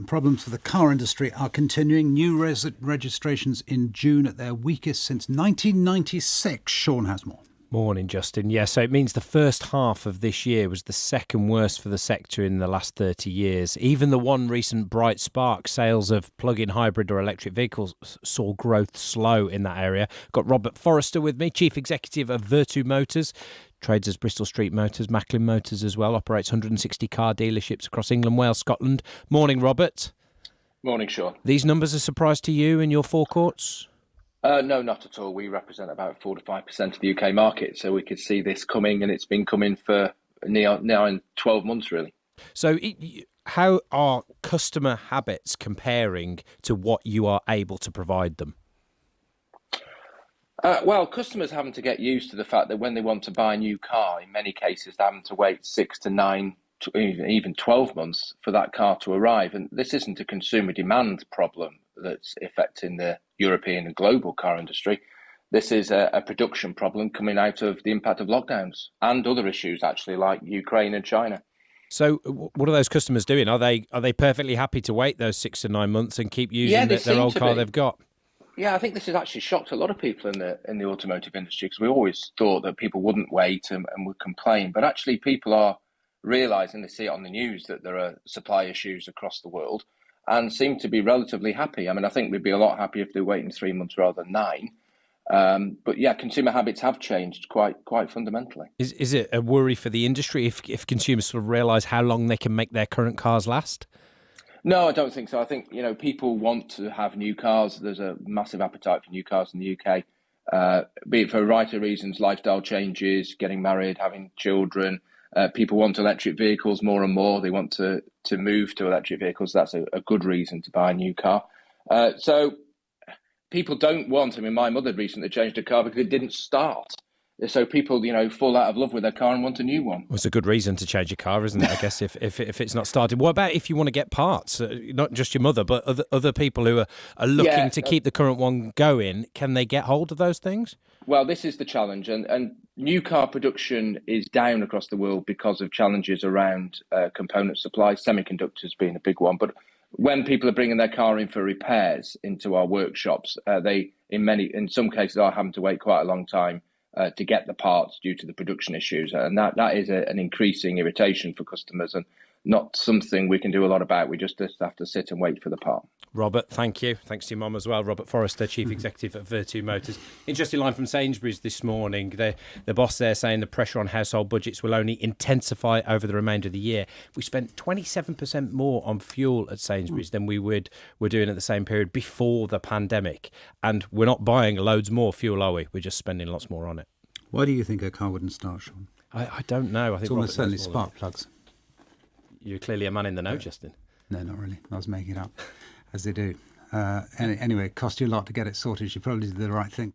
Problems for the car industry are continuing. New registrations in June at their weakest since 1996. Sean has more. Morning, Justin. Yeah, so it means the first half of this year was the second worst for the sector in the last 30 years. Even the one recent bright spark, sales of plug-in hybrid or electric vehicles, saw growth slow in that area. Got Robert Forrester with me, Chief Executive of Vertu Motors. Trades as Bristol Street Motors, Macklin Motors as well, operates 160 car dealerships across England, Wales, Scotland. Morning, Robert. Morning, Sean. These numbers are a surprise to you in your forecourts? No, not at all. We represent about 4 to 5% of the UK market, so we could see this coming, and it's been coming for now in 12 months, really. So how are customer habits comparing to what you are able to provide them? Well, customers having to get used to the fact that when they want to buy a new car, in many cases, they're having to wait 6 to 9, even 12 months for that car to arrive. And this isn't a consumer demand problem that's affecting the European and global car industry. This is a production problem coming out of the impact of lockdowns and other issues, actually, like Ukraine and China. So what are those customers doing? Are they perfectly happy to wait those 6 to 9 months and keep using their old car they've got? Yeah, I think this has actually shocked a lot of people in the automotive industry, because we always thought that people wouldn't wait and would complain. But actually, people are realising, they see it on the news, that there are supply issues across the world and seem to be relatively happy. I mean, I think we'd be a lot happier if they're waiting 3 months rather than 9. But yeah, consumer habits have changed quite fundamentally. Is it a worry for the industry if consumers sort of realise how long they can make their current cars last? No, I don't think so. I think, people want to have new cars. There's a massive appetite for new cars in the UK, be it for a variety of reasons, lifestyle changes, getting married, having children. People want electric vehicles more and more. They want to move to electric vehicles. That's a good reason to buy a new car. So people don't want, my mother recently changed her car because it didn't start. So people, fall out of love with their car and want a new one. Well, it's a good reason to change your car, isn't it? I guess if it's not started. What about if you want to get parts? Not just your mother, but other people who are looking to keep the current one going. Can they get hold of those things? Well, this is the challenge, and new car production is down across the world because of challenges around component supply, semiconductors being a big one. But when people are bringing their car in for repairs into our workshops, they, in some cases, are having to wait quite a long time to get the parts due to the production issues. And that is an increasing irritation for customers, and not something we can do a lot about. We just have to sit and wait for the part. Robert, thank you. Thanks to your mum as well. Robert Forrester, Chief Executive at Vertu Motors. Interesting line from Sainsbury's this morning. The boss there saying the pressure on household budgets will only intensify over the remainder of the year. We spent 27% more on fuel at Sainsbury's than were doing at the same period before the pandemic. And we're not buying loads more fuel, are we? We're just spending lots more on it. Why do you think a car wouldn't start, Sean? I don't know. I think it's almost certainly spark plugs. You're clearly a man in the know, Justin. No, not really. I was making it up, as they do. Anyway, it cost you a lot to get it sorted. You probably did the right thing.